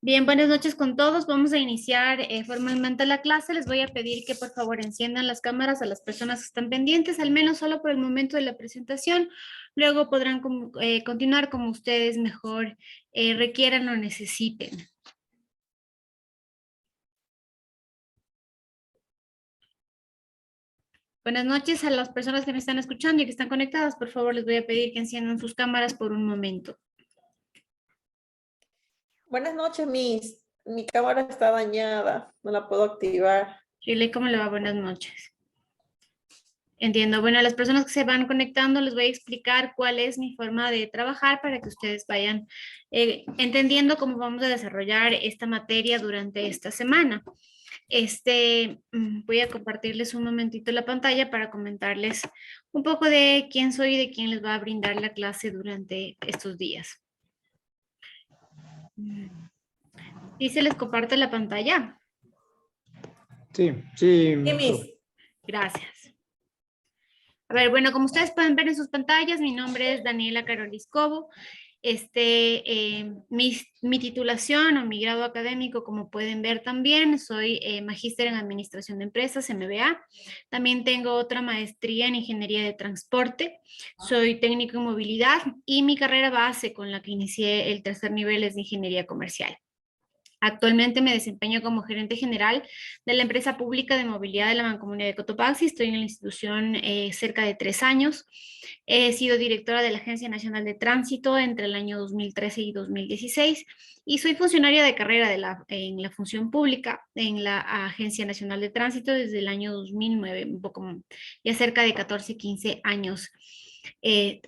Bien, buenas noches con todos. Vamos a iniciar formalmente la clase. Les voy a pedir que por favor enciendan las cámaras a las personas que están pendientes, al menos solo por el momento de la presentación. Luego podrán continuar como ustedes mejor requieran o necesiten. Buenas noches a las personas que me están escuchando y que están conectadas. Por favor, les voy a pedir que enciendan sus cámaras por un momento. Buenas noches, Miss. Mi cámara está dañada, no la puedo activar. Shirley, ¿cómo le va? Buenas noches. Entiendo. Bueno, a las personas que se van conectando les voy a explicar cuál es mi forma de trabajar para que ustedes vayan entendiendo cómo vamos a desarrollar esta materia durante esta semana. Voy a compartirles un momentito la pantalla para comentarles un poco de quién soy y de quién les va a brindar la clase durante estos días. ¿Sí se les comparte la pantalla? Sí. Sí, Miss. Gracias. A ver, bueno, como ustedes pueden ver en sus pantallas, mi nombre es Daniela Carolis Cobo. Mi titulación o mi grado académico, como pueden ver también, soy magíster en Administración de Empresas, MBA. También tengo otra maestría en Ingeniería de Transporte. Soy técnico en movilidad y mi carrera base con la que inicié el tercer nivel es de Ingeniería Comercial. Actualmente me desempeño como gerente general de la empresa pública de movilidad de la Mancomunidad de Cotopaxi. Estoy en la institución cerca de 3 años. He sido directora de la Agencia Nacional de Tránsito entre el año 2013 y 2016 y soy funcionaria de carrera en la función pública en la Agencia Nacional de Tránsito desde el año 2009, un poco ya cerca de 14, 15 años.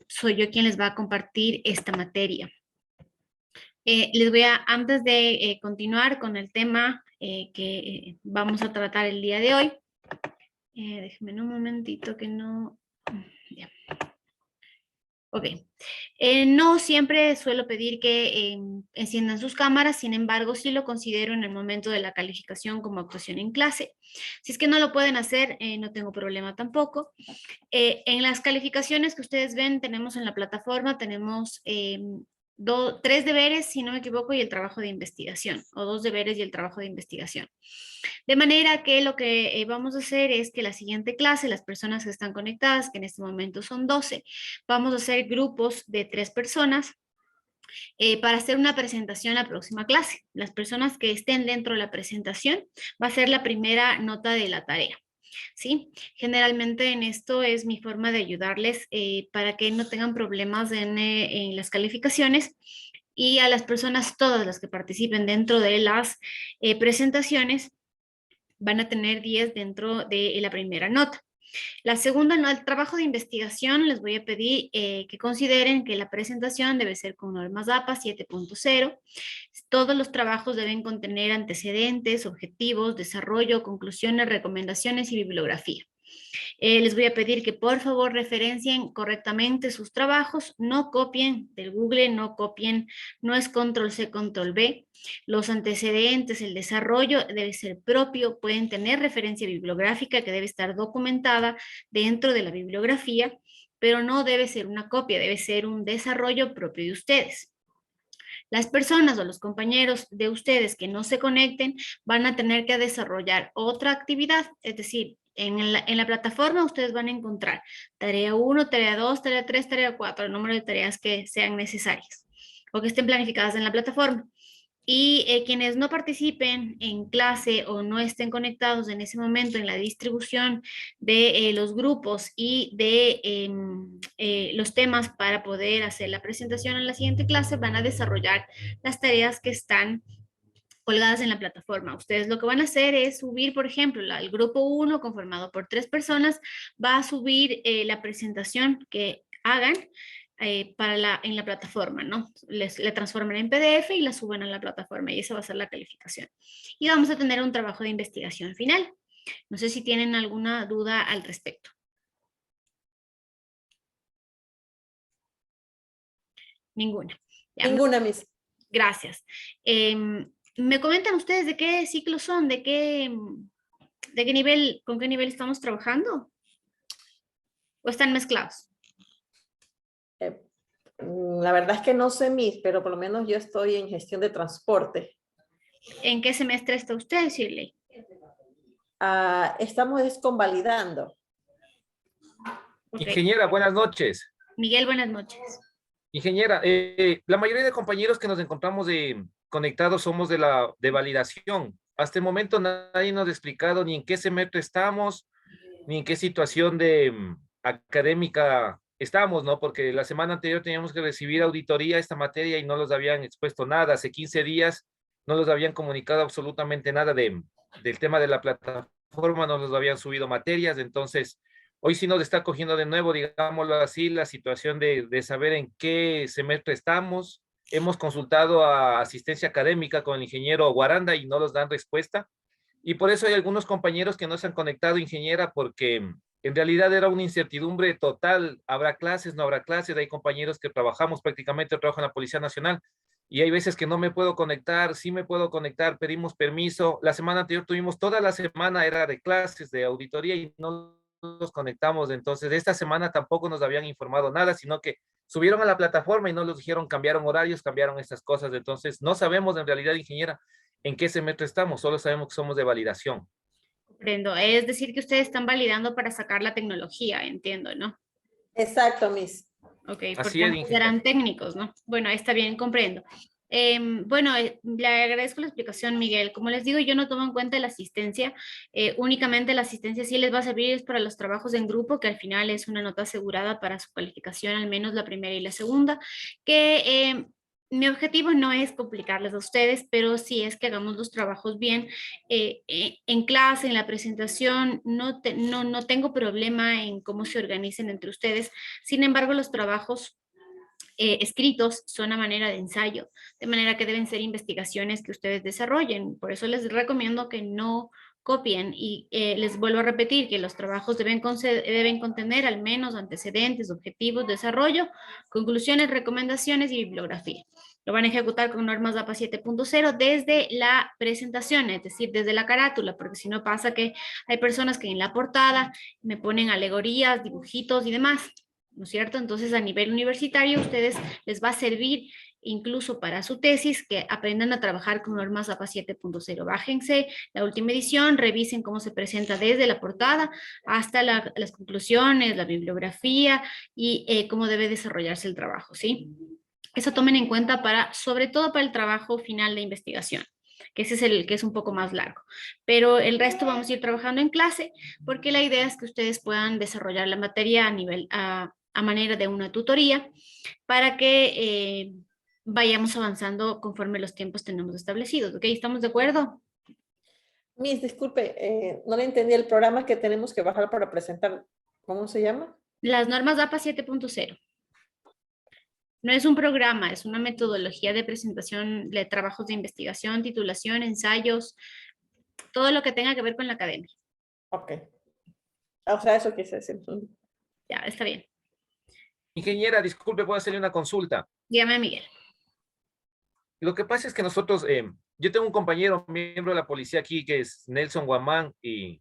Soy yo quien les va a compartir esta materia. Les voy a, antes de continuar con el tema que vamos a tratar el día de hoy, déjenme un momentito que no... Ya. Ok. No siempre suelo pedir que enciendan sus cámaras, sin embargo, sí lo considero en el momento de la calificación como actuación en clase. Si es que no lo pueden hacer, no tengo problema tampoco. En las calificaciones que ustedes ven, tenemos en la plataforma, tenemos 3 deberes, si no me equivoco, y el trabajo de investigación, o 2 deberes y el trabajo de investigación. De manera que lo que vamos a hacer es que la siguiente clase, las personas que están conectadas, que en este momento son 12, vamos a hacer grupos de 3 personas para hacer una presentación la próxima clase. Las personas que estén dentro de la presentación va a ser la primera nota de la tarea. ¿Sí? Generalmente en esto es mi forma de ayudarles para que no tengan problemas en las calificaciones y a las personas, todas las que participen dentro de las presentaciones, van a tener 10 dentro de la primera nota. La segunda, no, el trabajo de investigación, les voy a pedir que consideren que la presentación debe ser con normas APA 7.0. Todos los trabajos deben contener antecedentes, objetivos, desarrollo, conclusiones, recomendaciones y bibliografía. Les voy a pedir que por favor referencien correctamente sus trabajos, no copien del Google, no copien, no es control C, control V. Los antecedentes, el desarrollo debe ser propio, pueden tener referencia bibliográfica que debe estar documentada dentro de la bibliografía, pero no debe ser una copia, debe ser un desarrollo propio de ustedes. Las personas o los compañeros de ustedes que no se conecten van a tener que desarrollar otra actividad, es decir, en la plataforma ustedes van a encontrar tarea 1, tarea 2, tarea 3, tarea 4, el número de tareas que sean necesarias o que estén planificadas en la plataforma. Y quienes no participen en clase o no estén conectados en ese momento en la distribución de los grupos y de los temas para poder hacer la presentación en la siguiente clase, van a desarrollar las tareas que están colgadas en la plataforma. Ustedes lo que van a hacer es subir, por ejemplo, el grupo 1 conformado por 3 personas va a subir la presentación que hagan en la plataforma, ¿no? La transforman en PDF y la suben a la plataforma y esa va a ser la calificación. Y vamos a tener un trabajo de investigación final. No sé si tienen alguna duda al respecto. Ninguna. ¿Ya? Ninguna, Miss. Gracias. ¿Me comentan ustedes de qué ciclo son? ¿De qué nivel, con qué nivel estamos trabajando? ¿O están mezclados? La verdad es que no sé, Miss, pero por lo menos yo estoy en gestión de transporte. ¿En qué semestre está usted, Shirley? Estamos convalidando. Ok. Ingeniera, buenas noches. Miguel, buenas noches. Ingeniera, la mayoría de compañeros que nos encontramos conectados somos de validación. Hasta el momento nadie nos ha explicado ni en qué semestre estamos, ni en qué situación académica estamos, ¿no? Porque la semana anterior teníamos que recibir auditoría esta materia y no los habían expuesto nada. Hace 15 días no los habían comunicado absolutamente nada del tema de la plataforma, no los habían subido materias, entonces hoy sí nos está cogiendo de nuevo, digámoslo así, la situación de saber en qué semestre estamos. Hemos consultado a asistencia académica con el ingeniero Guaranda y no nos dan respuesta. Y por eso hay algunos compañeros que no se han conectado, ingeniera, porque en realidad era una incertidumbre total. ¿Habrá clases? ¿No habrá clases? Hay compañeros que trabajamos prácticamente, trabajo en la Policía Nacional y hay veces que no me puedo conectar, sí me puedo conectar, pedimos permiso. La semana anterior tuvimos toda la semana, era de clases, de auditoría y no nos conectamos. Entonces, esta semana tampoco nos habían informado nada, sino que subieron a la plataforma y no nos dijeron, cambiaron horarios, cambiaron estas cosas. Entonces, no sabemos en realidad, ingeniera, en qué semestre estamos, solo sabemos que somos de validación. Comprendo. Es decir, que ustedes están validando para sacar la tecnología, entiendo, ¿no? Exacto, Miss. Ok, Así porque es, antes ingeniero. eran técnicos, ¿no? Bueno, está bien, comprendo. Bueno, le agradezco la explicación, Miguel. Como les digo, yo no tomo en cuenta la asistencia. Únicamente la asistencia sí les va a servir es para los trabajos en grupo, que al final es una nota asegurada para su calificación, al menos la primera y la segunda, que mi objetivo no es complicarles a ustedes, pero sí es que hagamos los trabajos bien. En clase, en la presentación, no tengo problema en cómo se organicen entre ustedes. Sin embargo, los trabajos escritos son a manera de ensayo, de manera que deben ser investigaciones que ustedes desarrollen. Por eso les recomiendo que no copien y les vuelvo a repetir que los trabajos deben contener al menos antecedentes, objetivos, desarrollo, conclusiones, recomendaciones y bibliografía. Lo van a ejecutar con normas APA 7.0 desde la presentación, es decir, desde la carátula, porque si no pasa que hay personas que en la portada me ponen alegorías, dibujitos y demás, ¿no es cierto? Entonces, a nivel universitario, a ustedes les va a servir incluso para su tesis que aprendan a trabajar con normas APA 7.0. Bájense la última edición, revisen cómo se presenta desde la portada hasta las conclusiones, la bibliografía y cómo debe desarrollarse el trabajo, ¿sí? Eso tomen en cuenta sobre todo para el trabajo final de investigación, que ese es el que es un poco más largo. Pero el resto vamos a ir trabajando en clase, porque la idea es que ustedes puedan desarrollar la materia a manera de una tutoría para que vayamos avanzando conforme los tiempos tenemos establecidos. ¿Ok? ¿Estamos de acuerdo? Miss, disculpe, no le entendí el programa que tenemos que bajar para presentar. ¿Cómo se llama? Las normas APA 7.0. No es un programa, es una metodología de presentación de trabajos de investigación, titulación, ensayos, todo lo que tenga que ver con la academia. Ok. O sea, eso quise decir. Ya, está bien. Ingeniera, disculpe, puedo hacerle una consulta. Dígame, Miguel. Lo que pasa es que nosotros, yo tengo un compañero, miembro de la policía aquí, que es Nelson Guamán, y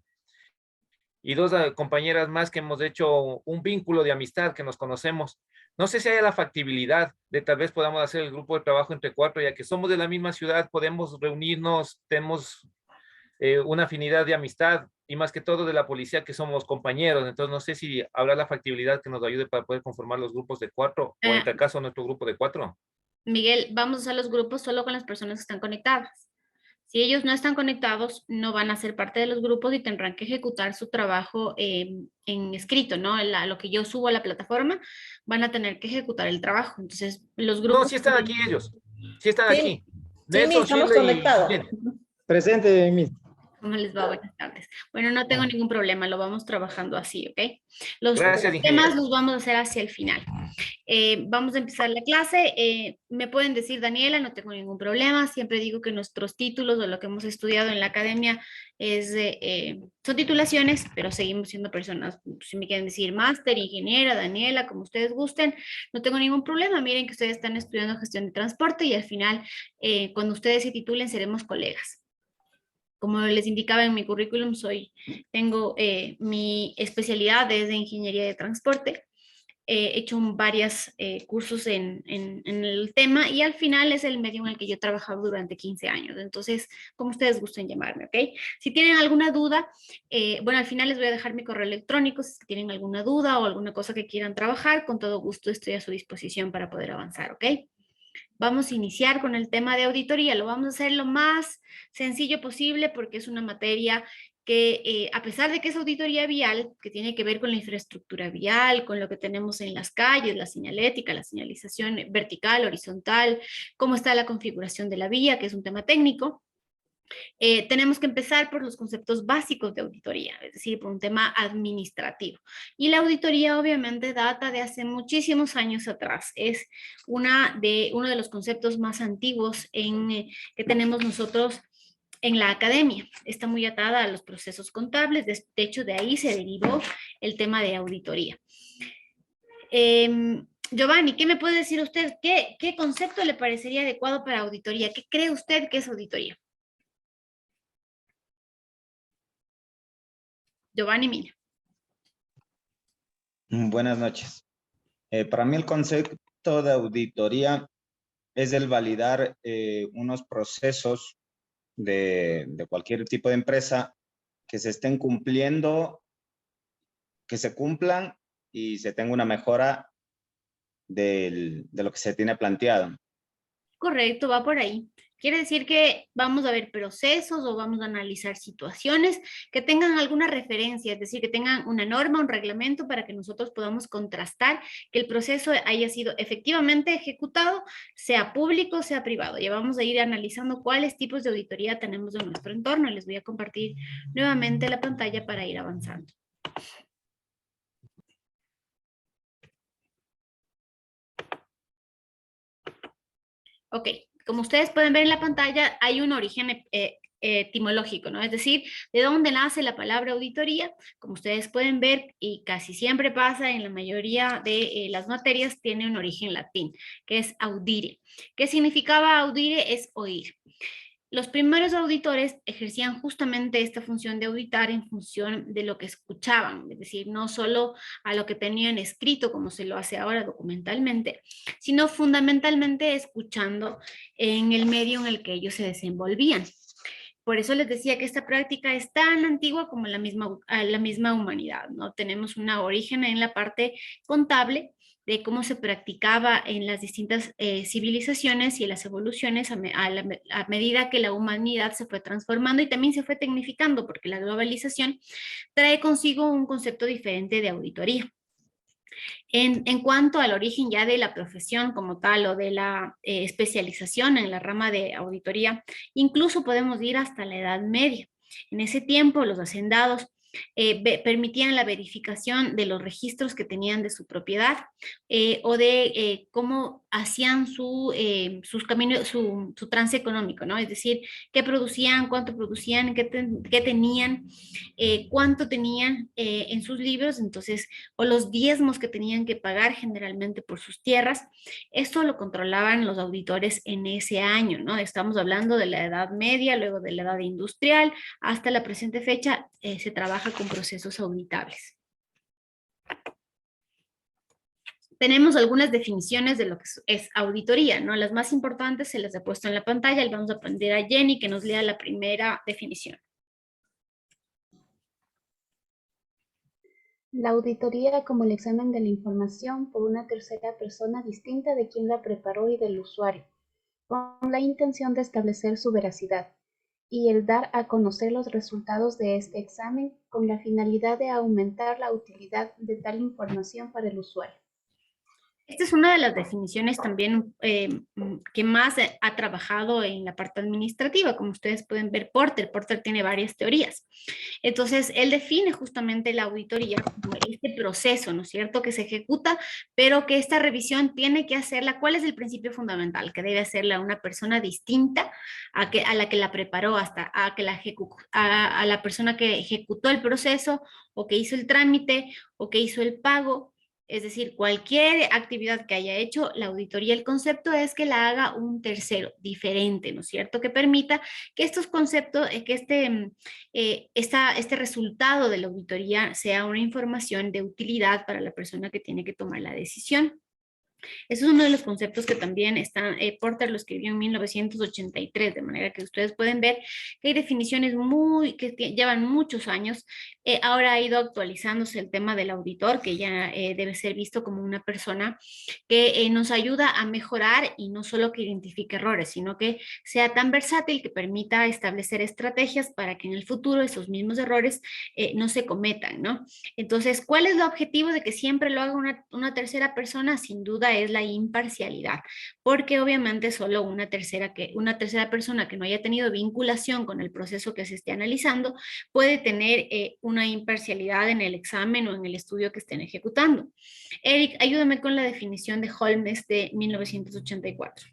dos compañeras más que hemos hecho un vínculo de amistad, que nos conocemos. No sé si hay la factibilidad de tal vez podamos hacer el grupo de trabajo entre cuatro, ya que somos de la misma ciudad, podemos reunirnos, tenemos una afinidad de amistad y más que todo de la policía que somos compañeros. Entonces no sé si habrá la factibilidad que nos ayude para poder conformar los grupos de cuatro o en tal caso nuestro grupo de cuatro. Miguel, vamos a hacer los grupos solo con las personas que están conectadas. Si ellos no están conectados, no van a ser parte de los grupos y tendrán que ejecutar su trabajo en escrito, ¿no? Lo que yo subo a la plataforma, van a tener que ejecutar el trabajo. Entonces, los No, grupos... sí están aquí ellos, sí están Sí, aquí. sí, Nelson, Miss, estamos Shirley y conectados. Jenny. Presente, Miss. ¿Cómo les va? Buenas tardes. Bueno, no tengo ningún problema, lo vamos trabajando así, ¿ok? Los Gracias, temas ingeniera. los vamos a hacer hacia el final. Vamos a empezar la clase. Me pueden decir Daniela, no tengo ningún problema. Siempre digo que nuestros títulos o lo que hemos estudiado en la academia son titulaciones, pero seguimos siendo personas. Si me quieren decir máster, ingeniera, Daniela, como ustedes gusten, no tengo ningún problema. Miren que ustedes están estudiando gestión de transporte y al final, cuando ustedes se titulen, seremos colegas. Como les indicaba en mi currículum, tengo mi especialidad es de ingeniería de transporte. He hecho varios cursos en el tema y al final es el medio en el que yo he trabajado durante 15 años. Entonces, como ustedes gusten llamarme, ¿ok? Si tienen alguna duda, bueno, al final les voy a dejar mi correo electrónico. Si tienen alguna duda o alguna cosa que quieran trabajar, con todo gusto estoy a su disposición para poder avanzar, ¿ok? Vamos a iniciar con el tema de auditoría. Lo vamos a hacer lo más sencillo posible porque es una materia que a pesar de que es auditoría vial, que tiene que ver con la infraestructura vial, con lo que tenemos en las calles, la señalética, la señalización vertical, horizontal, cómo está la configuración de la vía, que es un tema técnico, tenemos que empezar por los conceptos básicos de auditoría, es decir, por un tema administrativo. Y la auditoría obviamente data de hace muchísimos años atrás. Es uno de los conceptos más antiguos que tenemos nosotros en la academia. Está muy atada a los procesos contables. De hecho, de ahí se derivó el tema de auditoría. Giovanni, ¿qué me puede decir usted? ¿Qué concepto le parecería adecuado para auditoría? ¿Qué cree usted que es auditoría? Giovanni Mina. Buenas noches. Para mí el concepto de auditoría es el validar unos procesos de cualquier tipo de empresa que se estén cumpliendo, que se cumplan y se tenga una mejora de lo que se tiene planteado. Correcto, va por ahí. Quiere decir que vamos a ver procesos o vamos a analizar situaciones que tengan alguna referencia, es decir, que tengan una norma, un reglamento para que nosotros podamos contrastar que el proceso haya sido efectivamente ejecutado, sea público, sea privado. Ya vamos a ir analizando cuáles tipos de auditoría tenemos en nuestro entorno. Les voy a compartir nuevamente la pantalla para ir avanzando. Ok, como ustedes pueden ver en la pantalla, hay un origen etimológico, ¿no? Es decir, de dónde nace la palabra auditoría. Como ustedes pueden ver, y casi siempre pasa en la mayoría de las materias, tiene un origen latín, que es audire. ¿Qué significaba audire? Es oír. Los primeros auditores ejercían justamente esta función de auditar en función de lo que escuchaban, es decir, no solo a lo que tenían escrito como se lo hace ahora documentalmente, sino fundamentalmente escuchando en el medio en el que ellos se desenvolvían. Por eso les decía que esta práctica es tan antigua como la misma humanidad, ¿no? Tenemos un origen en la parte contable de cómo se practicaba en las distintas civilizaciones y las evoluciones a medida que la humanidad se fue transformando y también se fue tecnificando, porque la globalización trae consigo un concepto diferente de auditoría. En cuanto al origen ya de la profesión como tal o de la especialización en la rama de auditoría, incluso podemos ir hasta la Edad Media. En ese tiempo los hacendados permitían la verificación de los registros que tenían de su propiedad o de cómo hacían sus caminos, su trance económico, ¿no? Es decir, qué producían, cuánto producían, qué tenían, cuánto tenían en sus libros, entonces, o los diezmos que tenían que pagar generalmente por sus tierras. Esto lo controlaban los auditores en ese año, ¿no? Estamos hablando de la Edad Media, luego de la Edad Industrial, hasta la presente fecha se trabaja con procesos auditables. Tenemos algunas definiciones de lo que es auditoría, ¿no? Las más importantes se las he puesto en la pantalla. Le vamos a pedir a Jenny que nos lea la primera definición. La auditoría como el examen de la información por una tercera persona distinta de quien la preparó y del usuario, con la intención de establecer su veracidad, y el dar a conocer los resultados de este examen con la finalidad de aumentar la utilidad de tal información para el usuario. Esta es una de las definiciones también que más ha trabajado en la parte administrativa, como ustedes pueden ver Porter. Porter tiene varias teorías. Entonces, él define justamente la auditoría como este proceso, ¿no es cierto?, que se ejecuta, pero que esta revisión tiene que hacerla. ¿Cuál es el principio fundamental? Que debe hacerla una persona distinta a la que la preparó, a la persona que ejecutó el proceso o que hizo el trámite o que hizo el pago, Es decir, cualquier actividad que haya hecho la auditoría, el concepto es que la haga un tercero diferente, ¿no es cierto? Que permita que estos conceptos, que este resultado de la auditoría sea una información de utilidad para la persona que tiene que tomar la decisión. Ese es uno de los conceptos que también Porter lo escribió en 1983, de manera que ustedes pueden ver que hay definiciones que llevan muchos años. Ahora ha ido actualizándose el tema del auditor, que ya debe ser visto como una persona que nos ayuda a mejorar y no solo que identifique errores, sino que sea tan versátil que permita establecer estrategias para que en el futuro esos mismos errores no se cometan, ¿no? Entonces, ¿cuál es el objetivo de que siempre lo haga una tercera persona? Sin duda es la imparcialidad, porque obviamente solo una tercera persona que no haya tenido vinculación con el proceso que se esté analizando puede tener una imparcialidad en el examen o en el estudio que estén ejecutando. Eric, ayúdame con la definición de Holmes de 1984.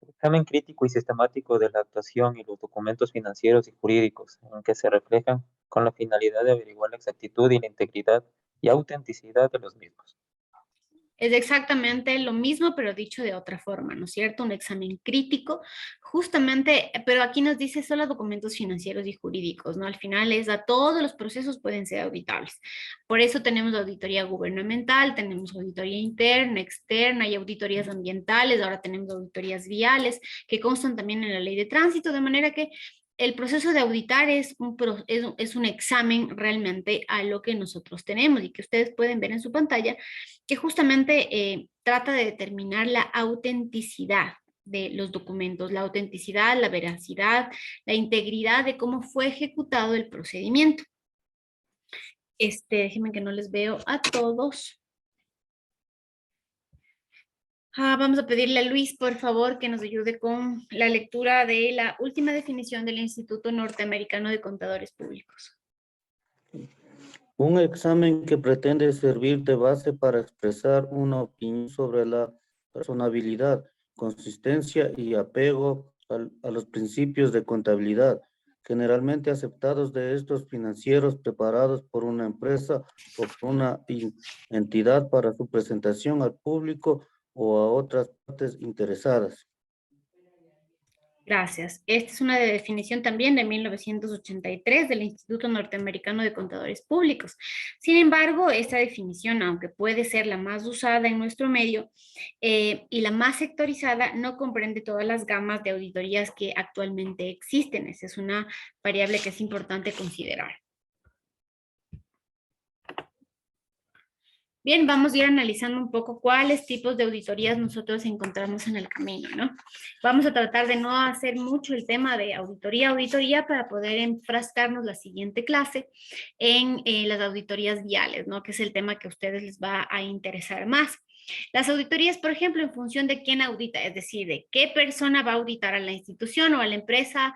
Examen crítico y sistemático de la actuación y los documentos financieros y jurídicos, en que se reflejan con la finalidad de averiguar la exactitud y la integridad y autenticidad de los mismos. Es exactamente lo mismo, pero dicho de otra forma, ¿no es cierto? Un examen crítico, justamente, pero aquí nos dice solo documentos financieros y jurídicos, ¿no? Al final todos los procesos pueden ser auditables. Por eso tenemos auditoría gubernamental, tenemos auditoría interna, externa, y auditorías ambientales, ahora tenemos auditorías viales, que constan también en la ley de tránsito, de manera que el proceso de auditar es un examen realmente a lo que nosotros tenemos y que ustedes pueden ver en su pantalla, que justamente trata de determinar la autenticidad de los documentos, la autenticidad, la veracidad, la integridad de cómo fue ejecutado el procedimiento. Déjenme que no les veo a todos. Vamos a pedirle a Luis, por favor, que nos ayude con la lectura de la última definición del Instituto Norteamericano de Contadores Públicos. Un examen que pretende servir de base para expresar una opinión sobre la razonabilidad, consistencia y apego a los principios de contabilidad, generalmente aceptados de estos financieros preparados por una empresa o por una entidad para su presentación al público o a otras partes interesadas. Gracias. Esta es una definición también de 1983 del Instituto Norteamericano de Contadores Públicos. Sin embargo, esta definición, aunque puede ser la más usada en nuestro medio y la más sectorizada, no comprende todas las gamas de auditorías que actualmente existen. Esa es una variable que es importante considerar. Bien, vamos a ir analizando un poco cuáles tipos de auditorías nosotros encontramos en el camino, ¿no? Vamos a tratar de no hacer mucho el tema de auditoría para poder enfrascarnos la siguiente clase en las auditorías viales, ¿no? Que es el tema que a ustedes les va a interesar más. Las auditorías, por ejemplo, en función de quién audita, es decir, de qué persona va a auditar a la institución o a la empresa,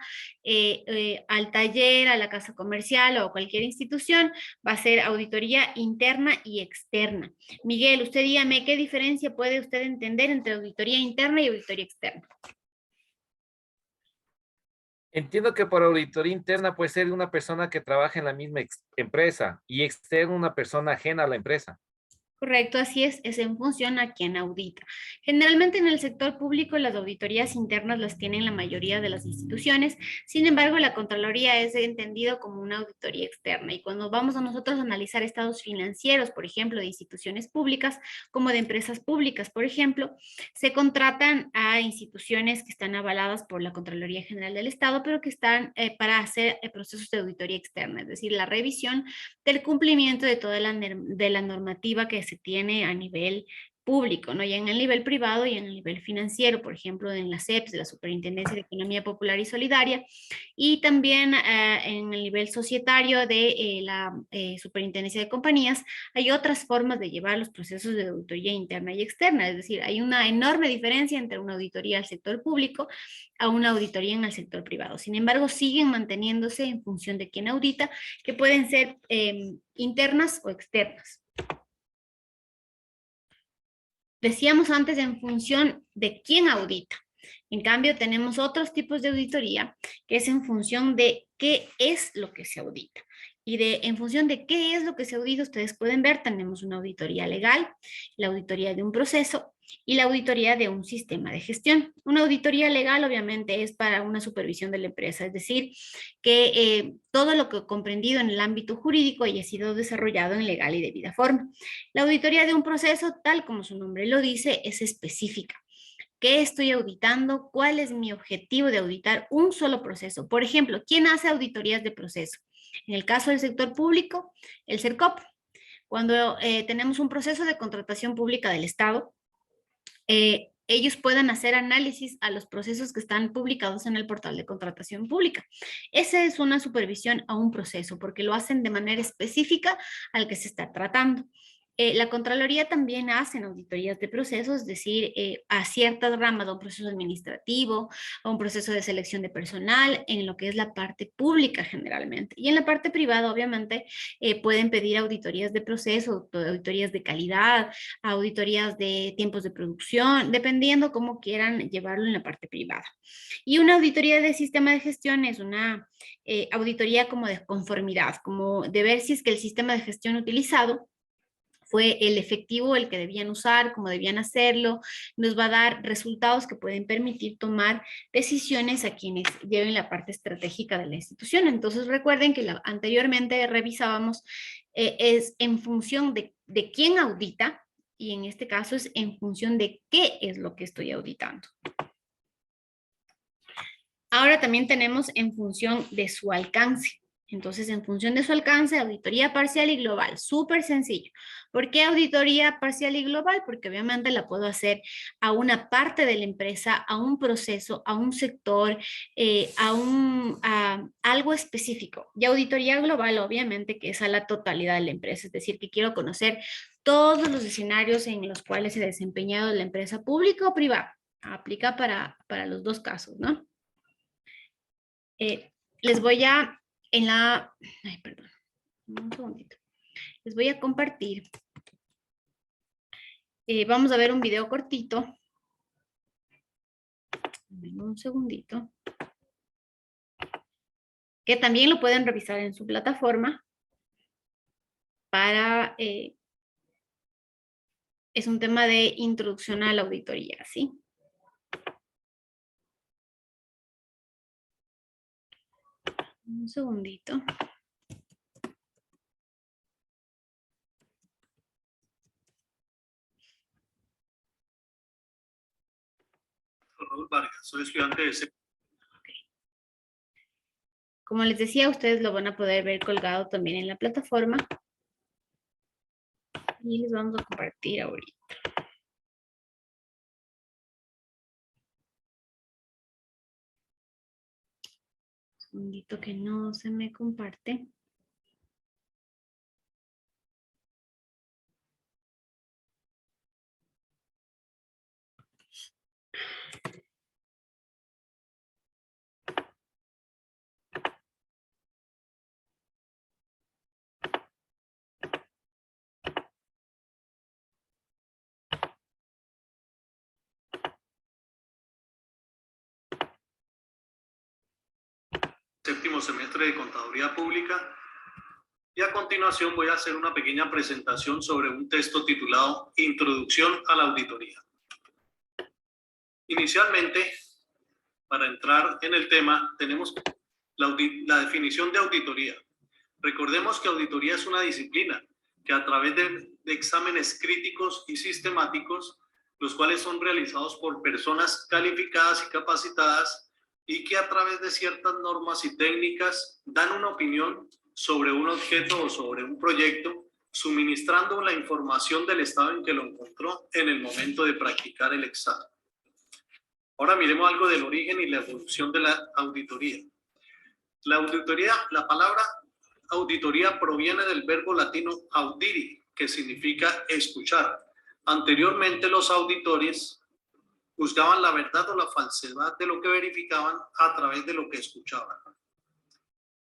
al taller, a la casa comercial o a cualquier institución, va a ser auditoría interna y externa. Miguel, usted dígame, ¿qué diferencia puede usted entender entre auditoría interna y auditoría externa? Entiendo que por auditoría interna puede ser una persona que trabaja en la misma empresa y externa una persona ajena a la empresa. Correcto, así es en función a quien audita. Generalmente en el sector público las auditorías internas las tienen la mayoría de las instituciones, sin embargo la Contraloría es entendido como una auditoría externa y cuando vamos a nosotros a analizar estados financieros, por ejemplo, de instituciones públicas como de empresas públicas, por ejemplo, se contratan a instituciones que están avaladas por la Contraloría General del Estado, pero que están para hacer procesos de auditoría externa, es decir, la revisión del cumplimiento de toda la normativa que se tiene a nivel público, ¿no? Ya en el nivel privado y en el nivel financiero, por ejemplo, en la SEPS, la Superintendencia de Economía Popular y Solidaria, y también en el nivel societario de la Superintendencia de Compañías, hay otras formas de llevar los procesos de auditoría interna y externa, es decir, hay una enorme diferencia entre una auditoría al sector público a una auditoría en el sector privado. Sin embargo, siguen manteniéndose en función de quién audita, que pueden ser internas o externas. Decíamos antes en función de quién audita. En cambio, tenemos otros tipos de auditoría que es en función de qué es lo que se audita. Y en función de qué es lo que se audita, ustedes pueden ver, tenemos una auditoría legal, la auditoría de un proceso y la auditoría de un sistema de gestión. Una auditoría legal obviamente es para una supervisión de la empresa, es decir, que todo lo que comprendido en el ámbito jurídico haya sido desarrollado en legal y debida forma. La auditoría de un proceso, tal como su nombre lo dice, es específica. ¿Qué estoy auditando? ¿Cuál es mi objetivo de auditar un solo proceso? Por ejemplo, ¿quién hace auditorías de proceso? En el caso del sector público, el CERCOP. Cuando tenemos un proceso de contratación pública del Estado, ellos puedan hacer análisis a los procesos que están publicados en el portal de contratación pública. Esa es una supervisión a un proceso, porque lo hacen de manera específica al que se está tratando. La Contraloría también hace auditorías de procesos, es decir, a ciertas ramas de un proceso administrativo, a un proceso de selección de personal, en lo que es la parte pública generalmente. Y en la parte privada, obviamente, pueden pedir auditorías de proceso, auditorías de calidad, auditorías de tiempos de producción, dependiendo cómo quieran llevarlo en la parte privada. Y una auditoría de sistema de gestión es una auditoría como de conformidad, como de ver si es que el sistema de gestión utilizado fue el efectivo, el que debían usar, cómo debían hacerlo, nos va a dar resultados que pueden permitir tomar decisiones a quienes lleven la parte estratégica de la institución. Entonces recuerden que anteriormente revisábamos es en función de quién audita y en este caso es en función de qué es lo que estoy auditando. Ahora también tenemos en función de su alcance. Entonces, en función de su alcance, auditoría parcial y global, súper sencillo. ¿Por qué auditoría parcial y global? Porque obviamente la puedo hacer a una parte de la empresa, a un proceso, a un sector, a algo específico. Y auditoría global, obviamente, que es a la totalidad de la empresa, es decir, que quiero conocer todos los escenarios en los cuales se ha desempeñado la empresa pública o privada. Aplica para los dos casos, ¿no? Les voy a un segundito. Les voy a compartir. Vamos a ver un video cortito. Un segundito. Que también lo pueden revisar en su plataforma para... es un tema de introducción a la auditoría, ¿sí? Un segundito. Raúl Vargas, soy estudiante de Como les decía, ustedes lo van a poder ver colgado también en la plataforma. Y les vamos a compartir ahorita. Un segundito que no se me comparte. séptimo semestre de Contaduría Pública y a continuación voy a hacer una pequeña presentación sobre un texto titulado Introducción a la Auditoría. Inicialmente, para entrar en el tema, tenemos la definición de auditoría. Recordemos que auditoría es una disciplina que a través de exámenes críticos y sistemáticos, los cuales son realizados por personas calificadas y capacitadas, y que a través de ciertas normas y técnicas dan una opinión sobre un objeto o sobre un proyecto, suministrando la información del estado en que lo encontró en el momento de practicar el examen. Ahora miremos algo del origen y la evolución de la auditoría. La auditoría, la palabra auditoría proviene del verbo latino audiri, que significa escuchar. Anteriormente los auditores juzgaban la verdad o la falsedad de lo que verificaban a través de lo que escuchaban.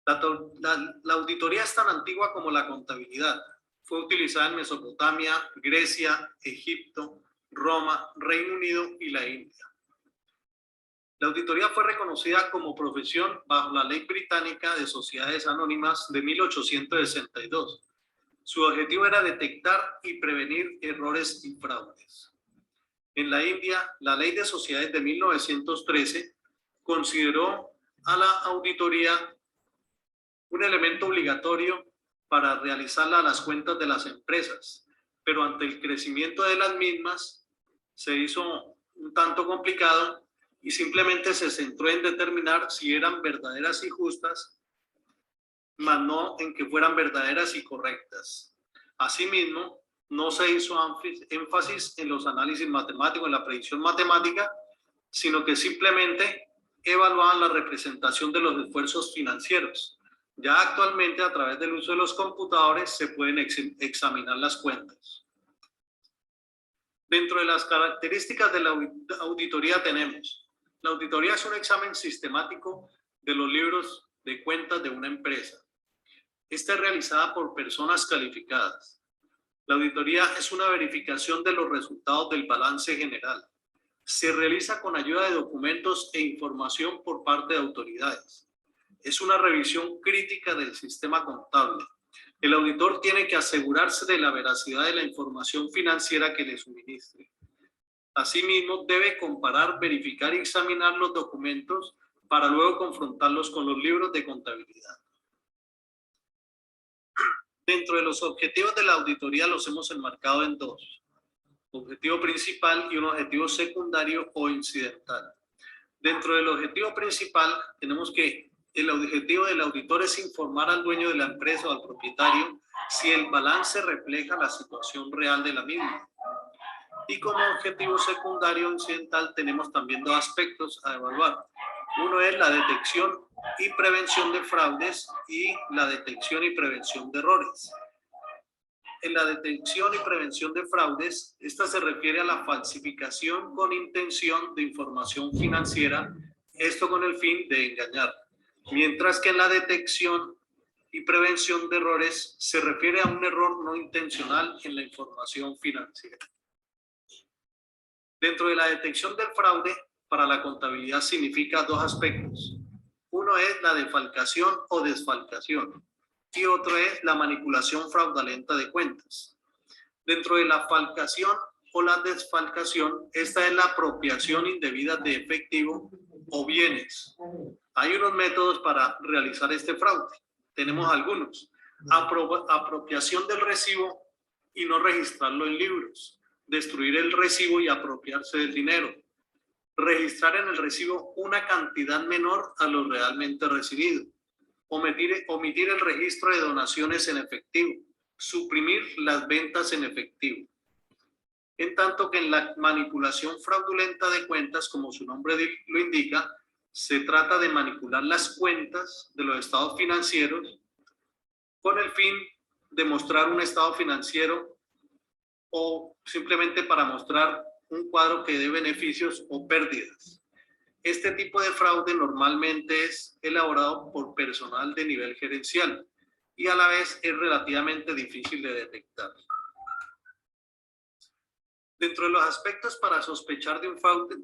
La auditoría es tan antigua como la contabilidad. Fue utilizada en Mesopotamia, Grecia, Egipto, Roma, Reino Unido y la India. La auditoría fue reconocida como profesión bajo la Ley Británica de Sociedades Anónimas de 1862. Su objetivo era detectar y prevenir errores y fraudes. En la India, la Ley de Sociedades de 1913 consideró a la auditoría un elemento obligatorio para realizar las cuentas de las empresas, pero ante el crecimiento de las mismas se hizo un tanto complicado y simplemente se centró en determinar si eran verdaderas y justas, mas no en que fueran verdaderas y correctas. Asimismo, no se hizo énfasis en los análisis matemáticos, en la predicción matemática, sino que simplemente evaluaban la representación de los esfuerzos financieros. Ya actualmente, a través del uso de los computadores, se pueden examinar las cuentas. Dentro de las características de la auditoría tenemos: la auditoría es un examen sistemático de los libros de cuentas de una empresa. Esta es realizada por personas calificadas. La auditoría es una verificación de los resultados del balance general. Se realiza con ayuda de documentos e información por parte de autoridades. Es una revisión crítica del sistema contable. El auditor tiene que asegurarse de la veracidad de la información financiera que le suministre. Asimismo, debe comparar, verificar y examinar los documentos para luego confrontarlos con los libros de contabilidad. Dentro de los objetivos de la auditoría los hemos enmarcado en dos: objetivo principal y un objetivo secundario o incidental. Dentro del objetivo principal tenemos que el objetivo del auditor es informar al dueño de la empresa o al propietario si el balance refleja la situación real de la misma. Y como objetivo secundario incidental tenemos también dos aspectos a evaluar. Uno es la detección y prevención de fraudes y la detección y prevención de errores. En la detección y prevención de fraudes, esta se refiere a la falsificación con intención de información financiera, esto con el fin de engañar. Mientras que en la detección y prevención de errores se refiere a un error no intencional en la información financiera. Dentro de la detección del fraude, para la contabilidad significa dos aspectos. Uno es la defalcación o desfalcación y otro es la manipulación fraudulenta de cuentas. Dentro de la falcación o la desfalcación, esta es la apropiación indebida de efectivo o bienes. Hay unos métodos para realizar este fraude. Tenemos algunos. Apropiación del recibo y no registrarlo en libros. Destruir el recibo y apropiarse del dinero. Registrar en el recibo una cantidad menor a lo realmente recibido. Omitir el registro de donaciones en efectivo. Suprimir las ventas en efectivo. En tanto que en la manipulación fraudulenta de cuentas, como su nombre lo indica, se trata de manipular las cuentas de los estados financieros con el fin de mostrar un estado financiero o simplemente para mostrar un cuadro que dé beneficios o pérdidas. Este tipo de fraude normalmente es elaborado por personal de nivel gerencial y a la vez es relativamente difícil de detectar. Dentro de los aspectos para sospechar de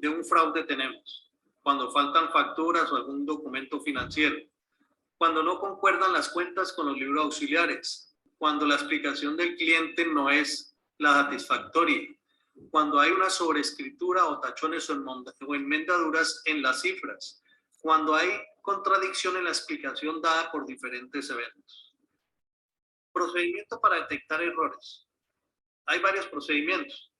un fraude tenemos: cuando faltan facturas o algún documento financiero, cuando no concuerdan las cuentas con los libros auxiliares, cuando la explicación del cliente no es la satisfactoria, cuando hay una sobreescritura o tachones o enmendaduras en las cifras, cuando hay contradicción en la explicación dada por diferentes eventos. Procedimiento para detectar errores. Hay varios procedimientos.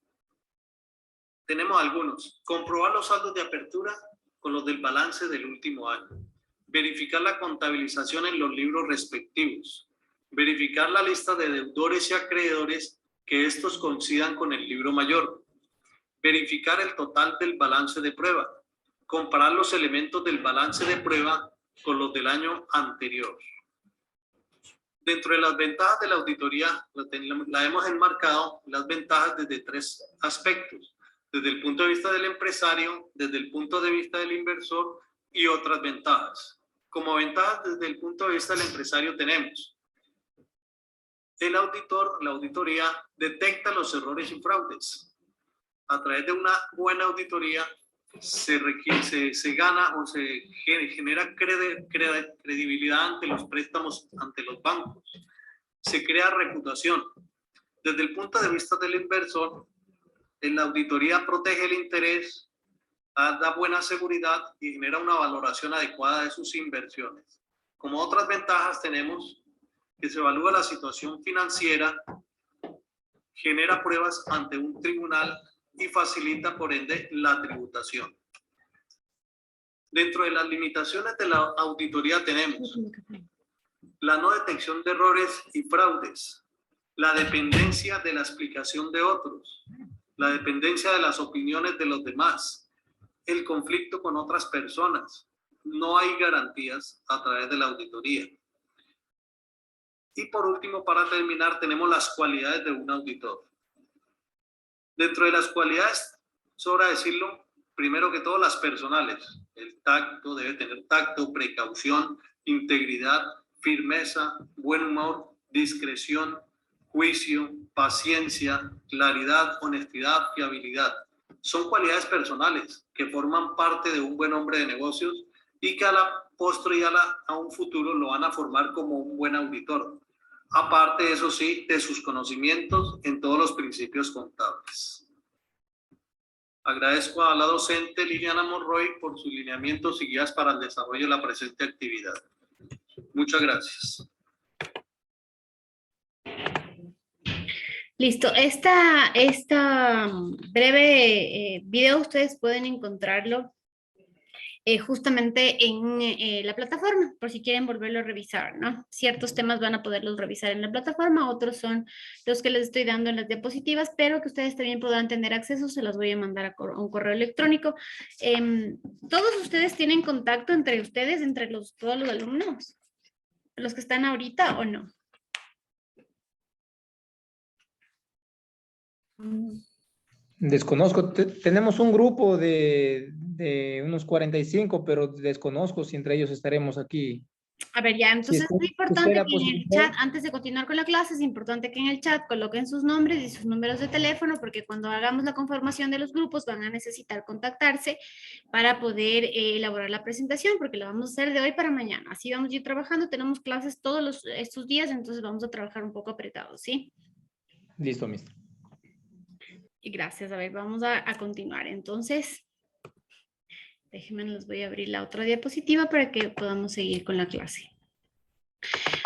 Tenemos algunos: comprobar los saldos de apertura con los del balance del último año, verificar la contabilización en los libros respectivos, verificar la lista de deudores y acreedores que estos coincidan con el libro mayor, verificar el total del balance de prueba, comparar los elementos del balance de prueba con los del año anterior. Dentro de las ventajas de la auditoría, la hemos enmarcado las ventajas desde tres aspectos: desde el punto de vista del empresario, desde el punto de vista del inversor y otras ventajas. Como ventajas desde el punto de vista del empresario tenemos: el auditor, la auditoría, detecta los errores y fraudes. A través de una buena auditoría se gana o se genera credibilidad ante los préstamos, ante los bancos. Se crea reputación. Desde el punto de vista del inversor, la auditoría protege el interés, da buena seguridad y genera una valoración adecuada de sus inversiones. Como otras ventajas tenemos que se evalúa la situación financiera, genera pruebas ante un tribunal y facilita por ende la tributación. Dentro de las limitaciones de la auditoría tenemos la no detección de errores y fraudes, la dependencia de la explicación de otros, la dependencia de las opiniones de los demás, el conflicto con otras personas. No hay garantías a través de la auditoría. Y por último, para terminar, tenemos las cualidades de un auditor. Dentro de las cualidades, sobra decirlo, primero que todo las personales. El tacto, debe tener tacto, precaución, integridad, firmeza, buen humor, discreción, juicio, paciencia, claridad, honestidad, fiabilidad. Son cualidades personales que forman parte de un buen hombre de negocios y que a la postre y a un futuro lo van a formar como un buen auditor. Aparte, eso sí, de sus conocimientos en todos los principios contables. Agradezco a la docente Liliana Monroy por sus lineamientos y guías para el desarrollo de la presente actividad. Muchas gracias. Listo, esta breve video ustedes pueden encontrarlo justamente en la plataforma, por si quieren volverlo a revisar, ¿no? Ciertos temas van a poderlos revisar en la plataforma, otros son los que les estoy dando en las diapositivas, pero que ustedes también podrán tener acceso, se las voy a mandar a un correo electrónico. ¿Todos ustedes tienen contacto entre ustedes, entre todos los alumnos? ¿Los que están ahorita o no? Desconozco, tenemos un grupo de unos 45, pero desconozco si entre ellos estaremos aquí. A ver, ya, entonces Sí, es importante que en el posibilidad. chat, antes de continuar con la clase, es importante que en el chat coloquen sus nombres y sus números de teléfono, porque cuando hagamos la conformación de los grupos van a necesitar contactarse para poder elaborar la presentación, porque la vamos a hacer de hoy para mañana. Así vamos a ir trabajando, tenemos clases todos estos días, entonces vamos a trabajar un poco apretados, ¿sí? Listo, mister. Y gracias, a ver, vamos a continuar. Entonces, déjenme, les voy a abrir la otra diapositiva para que podamos seguir con la clase.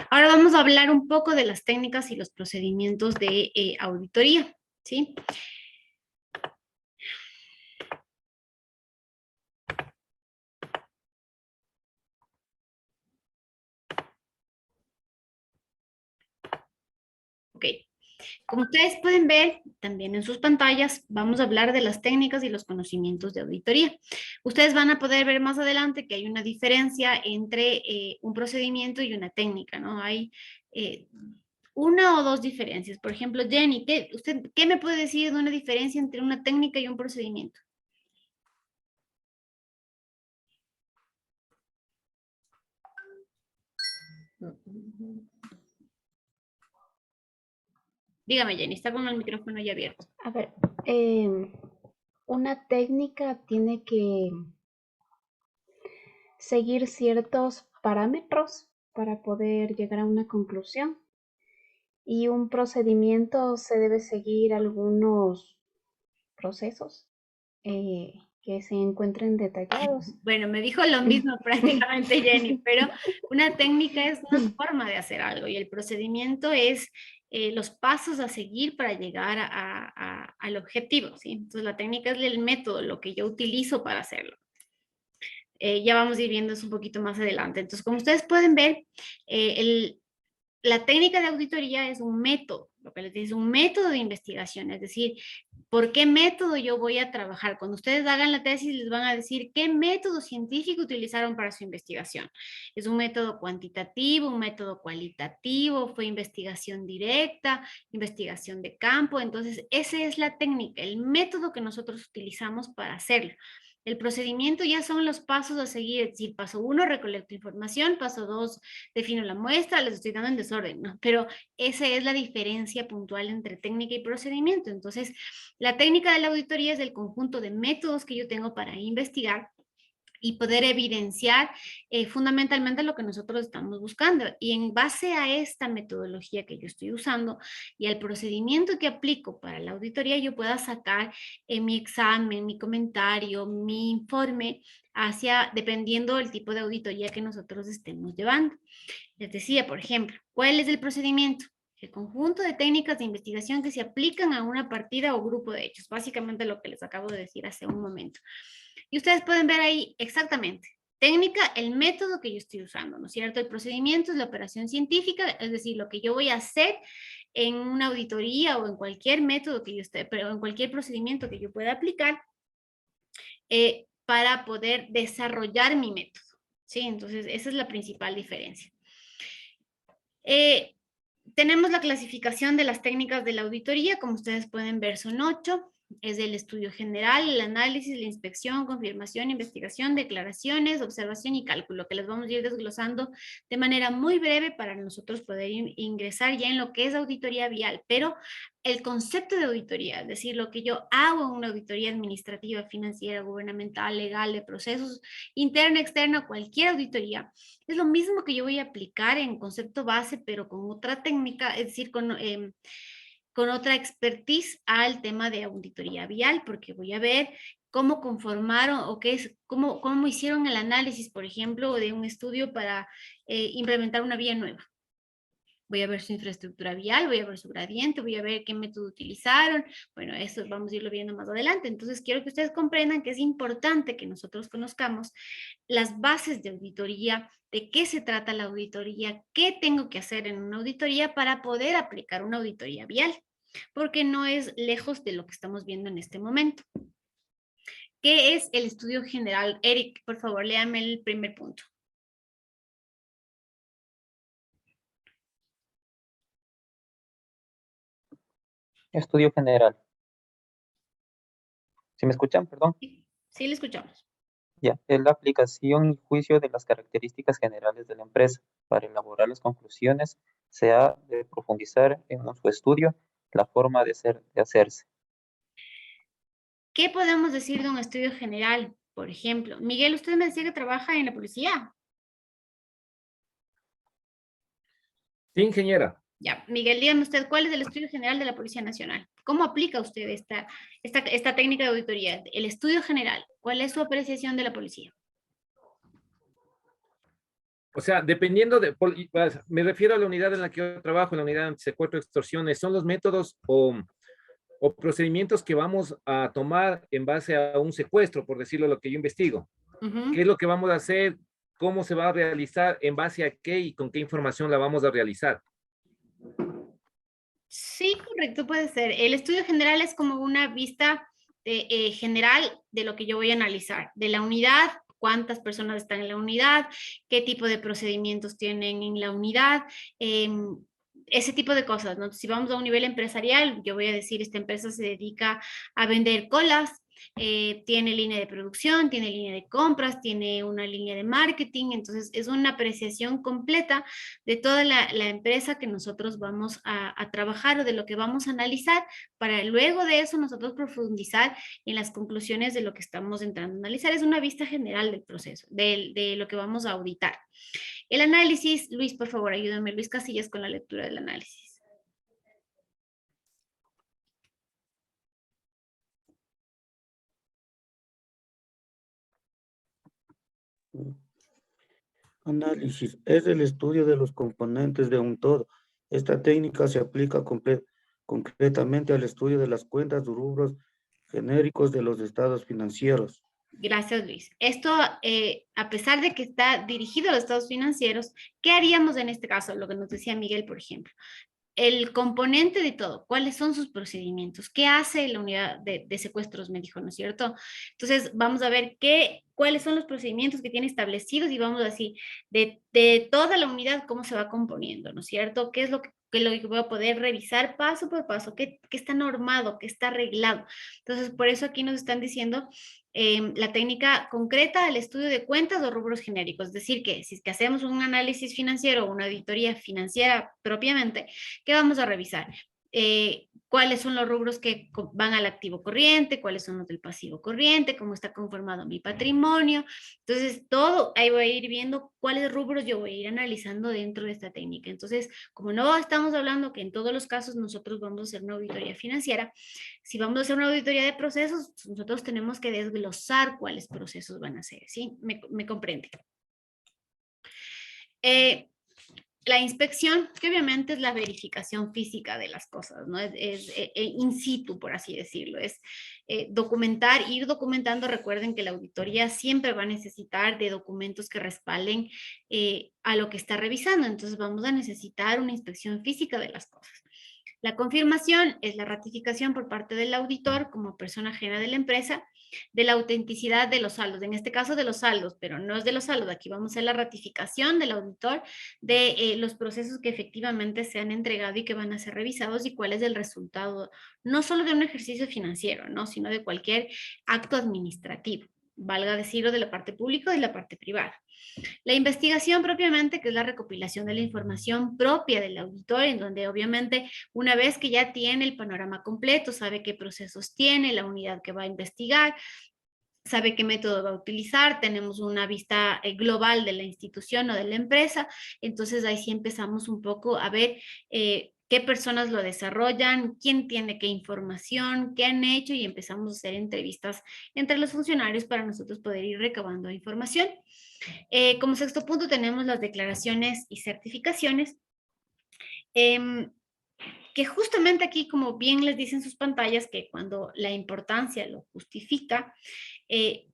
Ahora vamos a hablar un poco de las técnicas y los procedimientos de auditoría, ¿sí? Ok. Como ustedes pueden ver, también en sus pantallas, vamos a hablar de las técnicas y los conocimientos de auditoría. Ustedes van a poder ver más adelante que hay una diferencia entre un procedimiento y una técnica, ¿no? Hay una o dos diferencias. Por ejemplo, Jenny, ¿qué me puede decir de una diferencia entre una técnica y un procedimiento? Dígame, Jenny, está con el micrófono ya abierto. A ver, una técnica tiene que seguir ciertos parámetros para poder llegar a una conclusión. Y un procedimiento se debe seguir algunos procesos que se encuentren detallados. Bueno, me dijo lo mismo prácticamente Jenny, pero una técnica es una forma de hacer algo y el procedimiento es los pasos a seguir para llegar al objetivo, ¿sí? Entonces la técnica es el método, lo que yo utilizo para hacerlo. Ya vamos a ir viendo eso un poquito más adelante. Entonces, como ustedes pueden ver, la técnica de auditoría es un método, lo que les dice es un método de investigación, es decir, ¿por qué método yo voy a trabajar? Cuando ustedes hagan la tesis les van a decir qué método científico utilizaron para su investigación. ¿Es un método cuantitativo, un método cualitativo, fue investigación directa, investigación de campo? Entonces, esa es la técnica, el método que nosotros utilizamos para hacerlo. El procedimiento ya son los pasos a seguir, es decir, paso 1, recolecto información, paso 2, defino la muestra, les estoy dando en desorden, ¿no? Pero esa es la diferencia puntual entre técnica y procedimiento. Entonces, la técnica de la auditoría es el conjunto de métodos que yo tengo para investigar y poder evidenciar fundamentalmente lo que nosotros estamos buscando. Y en base a esta metodología que yo estoy usando y al procedimiento que aplico para la auditoría, yo pueda sacar mi examen, mi comentario, mi informe, dependiendo del tipo de auditoría que nosotros estemos llevando. Les decía, por ejemplo, ¿cuál es el procedimiento? El conjunto de técnicas de investigación que se aplican a una partida o grupo de hechos, básicamente lo que les acabo de decir hace un momento. Y ustedes pueden ver ahí exactamente, técnica, el método que yo estoy usando, ¿no es cierto? El procedimiento es la operación científica, es decir, lo que yo voy a hacer en una auditoría o en cualquier método que yo esté, pero en cualquier procedimiento que yo pueda aplicar para poder desarrollar mi método, ¿sí? Entonces, esa es la principal diferencia. Tenemos la clasificación de las técnicas de la auditoría, como ustedes pueden ver son 8. Es el estudio general, el análisis, la inspección, confirmación, investigación, declaraciones, observación y cálculo, que les vamos a ir desglosando de manera muy breve para nosotros poder ingresar ya en lo que es auditoría vial. Pero el concepto de auditoría, es decir, lo que yo hago en una auditoría administrativa, financiera, gubernamental, legal, de procesos, interna, externa, cualquier auditoría, es lo mismo que yo voy a aplicar en concepto base, pero con otra técnica, es decir, con otra expertise al tema de auditoría vial, porque voy a ver cómo conformaron o cómo hicieron el análisis, por ejemplo, de un estudio para implementar una vía nueva. Voy a ver su infraestructura vial, voy a ver su gradiente, voy a ver qué método utilizaron. Bueno, eso vamos a irlo viendo más adelante. Entonces, quiero que ustedes comprendan que es importante que nosotros conozcamos las bases de auditoría, de qué se trata la auditoría, qué tengo que hacer en una auditoría para poder aplicar una auditoría vial, porque no es lejos de lo que estamos viendo en este momento. ¿Qué es el estudio general? Eric, por favor, léame el primer punto. Estudio general. ¿Sí me escuchan? Perdón. Sí, le escuchamos. Ya, es la aplicación y juicio de las características generales de la empresa. Para elaborar las conclusiones, se ha de profundizar en su estudio la forma de hacerse. ¿Qué podemos decir de un estudio general? Por ejemplo, Miguel, usted me decía que trabaja en la policía. Sí, ingeniera. Ya, Miguel, dígame usted, ¿cuál es el estudio general de la Policía Nacional? ¿Cómo aplica usted esta técnica de auditoría? El estudio general, ¿cuál es su apreciación de la policía? O sea, dependiendo me refiero a la unidad en la que yo trabajo, la unidad de secuestro y extorsiones, son los métodos o procedimientos que vamos a tomar en base a un secuestro, por decirlo lo que yo investigo. ¿Qué es lo que vamos a hacer? ¿Cómo se va a realizar? ¿En base a qué y con qué información la vamos a realizar? Sí, correcto, puede ser. El estudio general es como una vista general de lo que yo voy a analizar, de la unidad, cuántas personas están en la unidad, qué tipo de procedimientos tienen en la unidad, ese tipo de cosas, ¿no? Si vamos a un nivel empresarial, yo voy a decir, esta empresa se dedica a vender colas, tiene línea de producción, tiene línea de compras, tiene una línea de marketing, entonces es una apreciación completa de toda la empresa que nosotros vamos a trabajar o de lo que vamos a analizar, para luego de eso nosotros profundizar en las conclusiones de lo que estamos entrando a analizar. Es una vista general del proceso, de lo que vamos a auditar. El análisis, Luis, por favor, ayúdame, Luis Casillas, con la lectura del análisis. Análisis es el estudio de los componentes de un todo. Esta técnica se aplica concretamente al estudio de las cuentas de rubros genéricos de los estados financieros. Gracias, Luis. Esto, a pesar de que está dirigido a los estados financieros, ¿qué haríamos en este caso? Lo que nos decía Miguel, por ejemplo. El componente de todo, ¿cuáles son sus procedimientos? ¿Qué hace la unidad de secuestros? Me dijo, ¿no es cierto? Entonces, vamos a ver cuáles son los procedimientos que tiene establecidos y vamos a decir, de toda la unidad, cómo se va componiendo, ¿no es cierto? ¿Qué es lo que que lo que voy a poder revisar paso por paso, que está normado, que está arreglado. Entonces, por eso aquí nos están diciendo la técnica concreta del estudio de cuentas o rubros genéricos. Es decir, que si es que hacemos un análisis financiero o una auditoría financiera propiamente, ¿qué vamos a revisar? Cuáles son los rubros que van al activo corriente, cuáles son los del pasivo corriente, cómo está conformado mi patrimonio. Entonces, todo ahí voy a ir viendo cuáles rubros yo voy a ir analizando dentro de esta técnica. Entonces, como no estamos hablando que en todos los casos nosotros vamos a hacer una auditoría financiera, si vamos a hacer una auditoría de procesos, nosotros tenemos que desglosar cuáles procesos van a ser, ¿sí? ¿Me comprende? La inspección, que obviamente es la verificación física de las cosas, ¿no? Es in situ, por así decirlo. Es documentar, ir documentando. Recuerden que la auditoría siempre va a necesitar de documentos que respalden a lo que está revisando. Entonces vamos a necesitar una inspección física de las cosas. La confirmación es la ratificación por parte del auditor como persona ajena de la empresa de la autenticidad de los saldos, en este caso de los saldos, pero no es de los saldos, aquí vamos a hacer la ratificación del auditor de los procesos que efectivamente se han entregado y que van a ser revisados y cuál es el resultado, no solo de un ejercicio financiero, ¿no? Sino de cualquier acto administrativo, valga decirlo, de la parte pública y de la parte privada. La investigación propiamente, que es la recopilación de la información propia del auditor, en donde obviamente una vez que ya tiene el panorama completo, sabe qué procesos tiene, la unidad que va a investigar, sabe qué método va a utilizar, tenemos una vista global de la institución o de la empresa, entonces ahí sí empezamos un poco a ver qué personas lo desarrollan, quién tiene qué información, qué han hecho, y empezamos a hacer entrevistas entre los funcionarios para nosotros poder ir recabando información. Como sexto punto tenemos las declaraciones y certificaciones, que justamente aquí, como bien les dicen sus pantallas, que cuando la importancia lo justifica,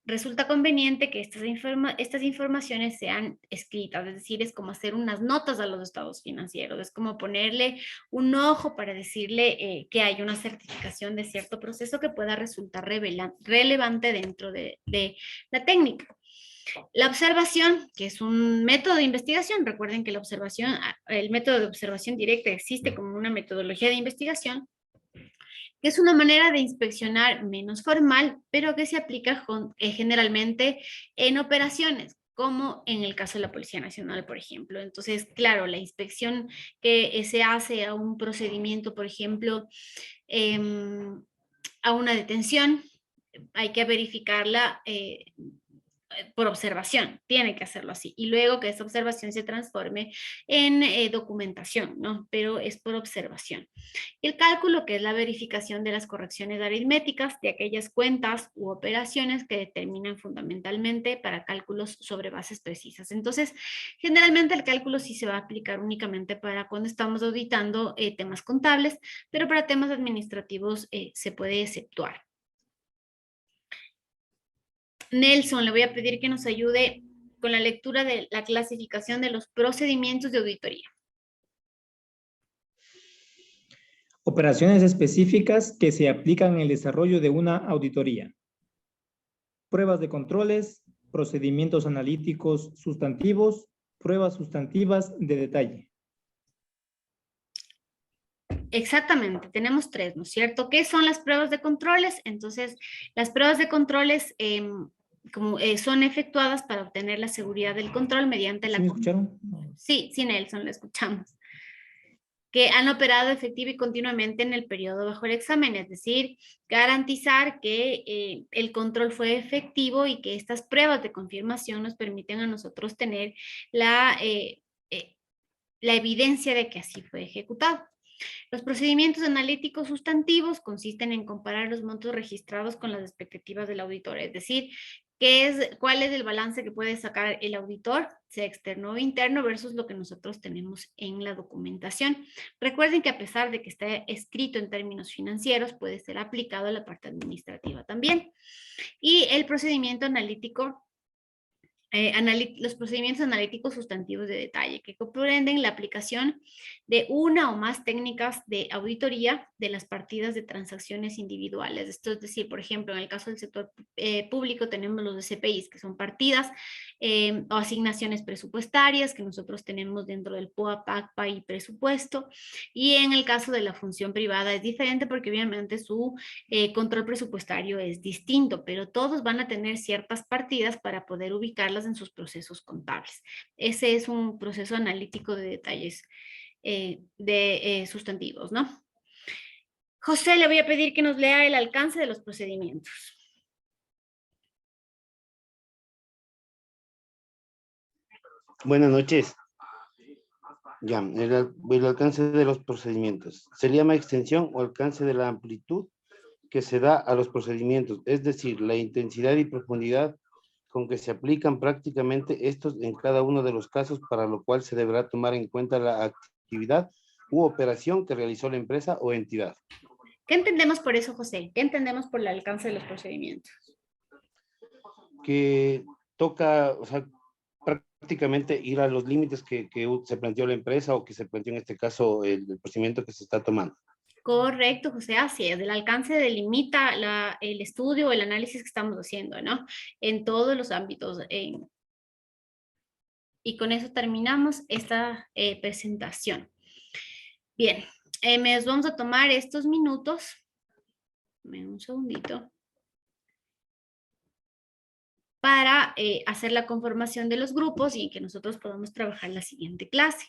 resulta conveniente que estas informaciones sean escritas, es decir, es como hacer unas notas a los estados financieros, es como ponerle un ojo para decirle que hay una certificación de cierto proceso que pueda resultar relevante dentro de la técnica. La observación, que es un método de investigación, recuerden que el método de observación directa existe como una metodología de investigación, que es una manera de inspeccionar menos formal, pero que se aplica generalmente en operaciones, como en el caso de la Policía Nacional, por ejemplo. Entonces, claro, la inspección que se hace a un procedimiento, por ejemplo, a una detención, hay que verificarla por observación, tiene que hacerlo así, y luego que esa observación se transforme en documentación, ¿no? Pero es por observación. El cálculo, que es la verificación de las correcciones aritméticas de aquellas cuentas u operaciones que determinan fundamentalmente para cálculos sobre bases precisas. Entonces, generalmente el cálculo sí se va a aplicar únicamente para cuando estamos auditando temas contables, pero para temas administrativos se puede exceptuar. Nelson, le voy a pedir que nos ayude con la lectura de la clasificación de los procedimientos de auditoría. Operaciones específicas que se aplican en el desarrollo de una auditoría. Pruebas de controles, procedimientos analíticos sustantivos, pruebas sustantivas de detalle. Exactamente, tenemos tres, ¿no es cierto? ¿Qué son las pruebas de controles? Entonces, las pruebas de controles son efectuadas para obtener la seguridad del control mediante la... ¿Sí me escucharon? Sí, Nelson, lo escuchamos. Que han operado efectivo y continuamente en el periodo bajo el examen, es decir, garantizar que el control fue efectivo y que estas pruebas de confirmación nos permiten a nosotros tener la evidencia de que así fue ejecutado. Los procedimientos analíticos sustantivos consisten en comparar los montos registrados con las expectativas del auditor, es decir, cuál es el balance que puede sacar el auditor, sea externo o interno, versus lo que nosotros tenemos en la documentación. Recuerden que a pesar de que esté escrito en términos financieros, puede ser aplicado a la parte administrativa también. Y el procedimiento analítico los procedimientos analíticos sustantivos de detalle, que comprenden la aplicación de una o más técnicas de auditoría de las partidas de transacciones individuales. Esto es decir, por ejemplo, en el caso del sector público tenemos los CPIs, que son partidas o asignaciones presupuestarias que nosotros tenemos dentro del POA, PACPA y presupuesto. Y en el caso de la función privada es diferente porque obviamente su control presupuestario es distinto, pero todos van a tener ciertas partidas para poder ubicarlas en sus procesos contables. Ese es un proceso analítico de detalles sustantivos, ¿no? José, le voy a pedir que nos lea el alcance de los procedimientos. Buenas noches. Ya, el alcance de los procedimientos. Se llama extensión o alcance de la amplitud que se da a los procedimientos, es decir, la intensidad y profundidad con que se aplican prácticamente estos en cada uno de los casos, para lo cual se deberá tomar en cuenta la actividad u operación que realizó la empresa o entidad. ¿Qué entendemos por eso, José? ¿Qué entendemos por el alcance de los procedimientos? Que toca, o sea, prácticamente ir a los límites que se planteó la empresa o que se planteó en este caso el procedimiento que se está tomando. Correcto, José, así es. El alcance delimita el estudio o el análisis que estamos haciendo, ¿no? En todos los ámbitos. Y con eso terminamos esta presentación. Bien, nos vamos a tomar estos minutos. Dame un segundito. Para hacer la conformación de los grupos y que nosotros podamos trabajar la siguiente clase.